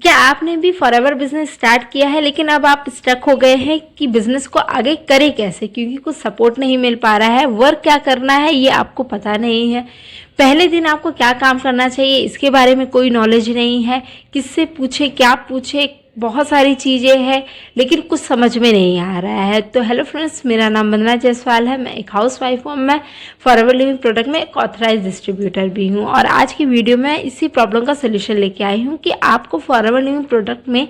क्या आपने भी फॉरएवर बिजनेस स्टार्ट किया है लेकिन अब आप स्टक हो गए हैं कि बिजनेस को आगे करें कैसे, क्योंकि कुछ सपोर्ट नहीं मिल पा रहा है, वर्क क्या करना है ये आपको पता नहीं है, पहले दिन आपको क्या काम करना चाहिए इसके बारे में कोई नॉलेज नहीं है, किससे पूछे क्या पूछे, बहुत सारी चीज़ें हैं लेकिन कुछ समझ में नहीं आ रहा है। तो हेलो फ्रेंड्स, मेरा नाम वंदना जायसवाल है, मैं एक हाउस वाइफ हूँ। मैं फॉरएवर लिविंग प्रोडक्ट में एक ऑथराइज डिस्ट्रीब्यूटर भी हूँ और आज की वीडियो में इसी प्रॉब्लम का सोल्यूशन लेके आई हूँ कि आपको फॉरएवर लिविंग प्रोडक्ट में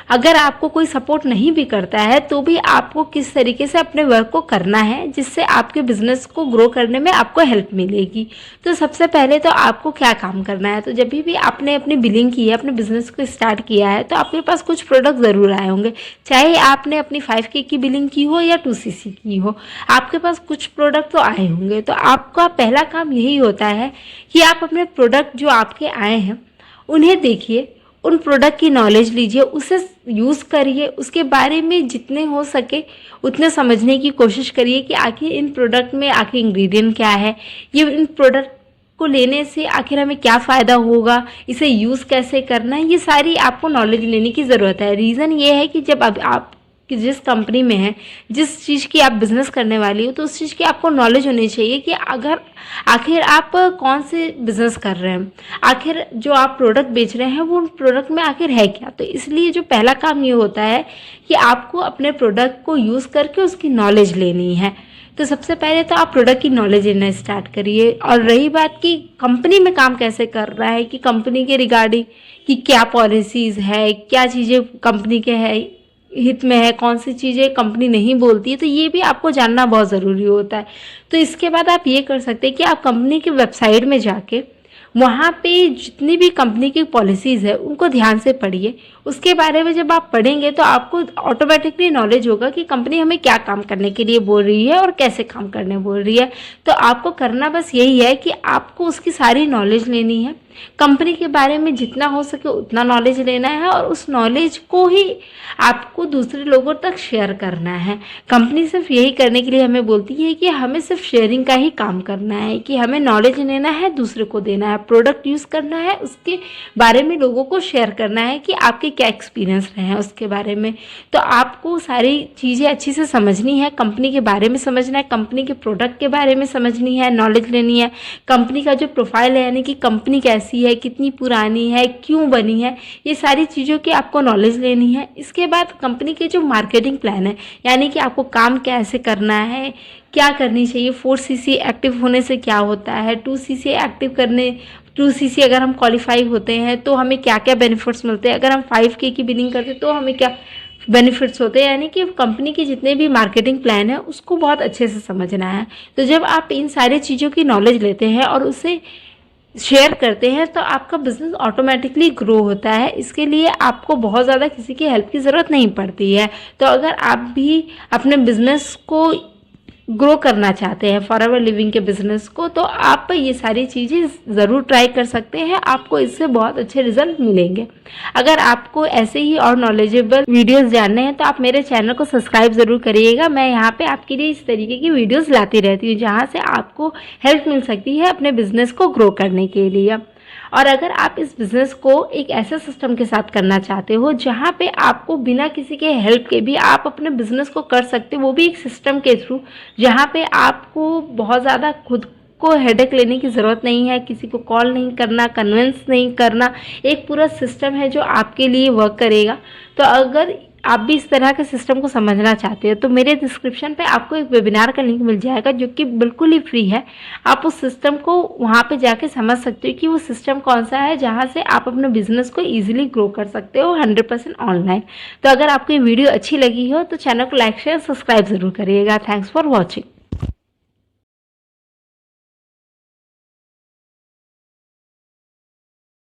अगर आपको कोई सपोर्ट नहीं भी करता है तो भी आपको किस तरीके से अपने वर्क को करना है जिससे आपके बिजनेस को ग्रो करने में आपको हेल्प मिलेगी। तो सबसे पहले तो आपको क्या काम करना है, तो जब भी आपने अपनी बिलिंग की है, अपने बिजनेस को स्टार्ट किया है, तो आपके पास कुछ प्रोडक्ट ज़रूर आए होंगे, चाहे आपने अपनी 5K की बिलिंग की हो या 2CC की हो, आपके पास कुछ प्रोडक्ट तो आए होंगे। तो आपका पहला काम यही होता है कि आप अपने प्रोडक्ट जो आपके आए हैं उन्हें देखिए, उन प्रोडक्ट की नॉलेज लीजिए, उसे यूज़ करिए, उसके बारे में जितने हो सके उतने समझने की कोशिश करिए कि आखिर इन प्रोडक्ट में आखिर इंग्रेडिएंट क्या है, ये इन प्रोडक्ट को लेने से आखिर हमें क्या फ़ायदा होगा, इसे यूज़ कैसे करना है, ये सारी आपको नॉलेज लेने की ज़रूरत है। रीज़न ये है कि जब अब आप कि जिस कंपनी में है, जिस चीज़ की आप बिज़नेस करने वाली हो, तो उस चीज़ की आपको नॉलेज होनी चाहिए कि अगर आखिर आप कौन से बिज़नेस कर रहे हैं, आखिर जो आप प्रोडक्ट बेच रहे हैं वो प्रोडक्ट में आखिर है क्या। तो इसलिए जो पहला काम ये होता है कि आपको अपने प्रोडक्ट को यूज़ करके उसकी नॉलेज लेनी है। तो सबसे पहले तो आप प्रोडक्ट की नॉलेज लेना स्टार्ट करिए। और रही बात कि कंपनी में काम कैसे कर रहा है, कि कंपनी के रिगार्डिंग कि क्या पॉलिसीज़ है, क्या चीज़ें कंपनी के है हित में है, कौन सी चीज़ें कंपनी नहीं बोलती है, तो ये भी आपको जानना बहुत ज़रूरी होता है। तो इसके बाद आप ये कर सकते हैं कि आप कंपनी की वेबसाइट में जाके वहाँ पे जितनी भी कंपनी की पॉलिसीज़ है उनको ध्यान से पढ़िए। उसके बारे में जब आप पढ़ेंगे तो आपको ऑटोमेटिकली नॉलेज होगा कि कंपनी हमें क्या काम करने के लिए बोल रही है और कैसे काम करने बोल रही है। तो आपको करना बस यही है कि आपको उसकी सारी नॉलेज लेनी है, कंपनी के बारे में जितना हो सके उतना नॉलेज लेना है और उस नॉलेज को ही आपको दूसरे लोगों तक शेयर करना है। कंपनी सिर्फ यही करने के लिए हमें बोलती है कि हमें सिर्फ शेयरिंग का ही काम करना है, कि हमें नॉलेज लेना है, दूसरे को देना है, प्रोडक्ट यूज़ करना है, उसके बारे में लोगों को शेयर करना है कि आपके क्या एक्सपीरियंस रहे हैं उसके बारे में। तो आपको सारी चीज़ें अच्छी से समझनी है, कंपनी के बारे में समझना है, कंपनी के प्रोडक्ट के बारे में समझनी है, नॉलेज लेनी है, कंपनी का जो प्रोफाइल है यानी कि कंपनी कैसी है, कितनी पुरानी है, क्यों बनी है, ये सारी चीज़ों की आपको नॉलेज लेनी है। इसके बाद कंपनी के जो मार्केटिंग प्लान है यानी कि आपको काम कैसे करना है, क्या करनी चाहिए, 4CC एक्टिव होने से क्या होता है, 2CC एक्टिव करने 2CC अगर हम क्वालिफाई होते हैं तो हमें क्या क्या बेनिफिट्स मिलते हैं, अगर हम 5K की बिलिंग करते हैं तो हमें क्या बेनिफिट्स होते हैं, यानी कि कंपनी के जितने भी मार्केटिंग प्लान है उसको बहुत अच्छे से समझना है। तो जब आप इन सारी चीज़ों की नॉलेज लेते हैं और उसे शेयर करते हैं तो आपका बिजनेस ऑटोमेटिकली ग्रो होता है। इसके लिए आपको बहुत ज़्यादा किसी की हेल्प की ज़रूरत नहीं पड़ती है। तो अगर आप भी अपने बिजनेस को ग्रो करना चाहते हैं, फॉरएवर लिविंग के बिजनेस को, तो आप ये सारी चीज़ें ज़रूर ट्राई कर सकते हैं, आपको इससे बहुत अच्छे रिजल्ट मिलेंगे। अगर आपको ऐसे ही और नॉलेजेबल वीडियोस जानने हैं तो आप मेरे चैनल को सब्सक्राइब ज़रूर करिएगा। मैं यहाँ पे आपके लिए इस तरीके की वीडियोस लाती रहती हूँ जहाँ से आपको हेल्प मिल सकती है अपने बिजनेस को ग्रो करने के लिए। और अगर आप इस बिज़नेस को एक ऐसे सिस्टम के साथ करना चाहते हो जहाँ पे आपको बिना किसी के हेल्प के भी आप अपने बिज़नेस को कर सकते हो, वो भी एक सिस्टम के थ्रू जहाँ पे आपको बहुत ज़्यादा खुद को हेडेक लेने की ज़रूरत नहीं है, किसी को कॉल नहीं करना, कन्विंस नहीं करना, एक पूरा सिस्टम है जो आपके लिए वर्क करेगा। तो अगर आप भी इस तरह के सिस्टम को समझना चाहते हो तो मेरे डिस्क्रिप्शन पे आपको एक वेबिनार का लिंक मिल जाएगा जो कि बिल्कुल ही फ्री है। आप उस सिस्टम को वहाँ पे जाके समझ सकते हो कि वो सिस्टम कौन सा है जहाँ से आप अपने बिजनेस को ईजिली ग्रो कर सकते हो 100% ऑनलाइन। तो अगर आपको ये वीडियो अच्छी लगी हो तो चैनल को लाइक शेयर सब्सक्राइब ज़रूर करिएगा। Thanks for watching.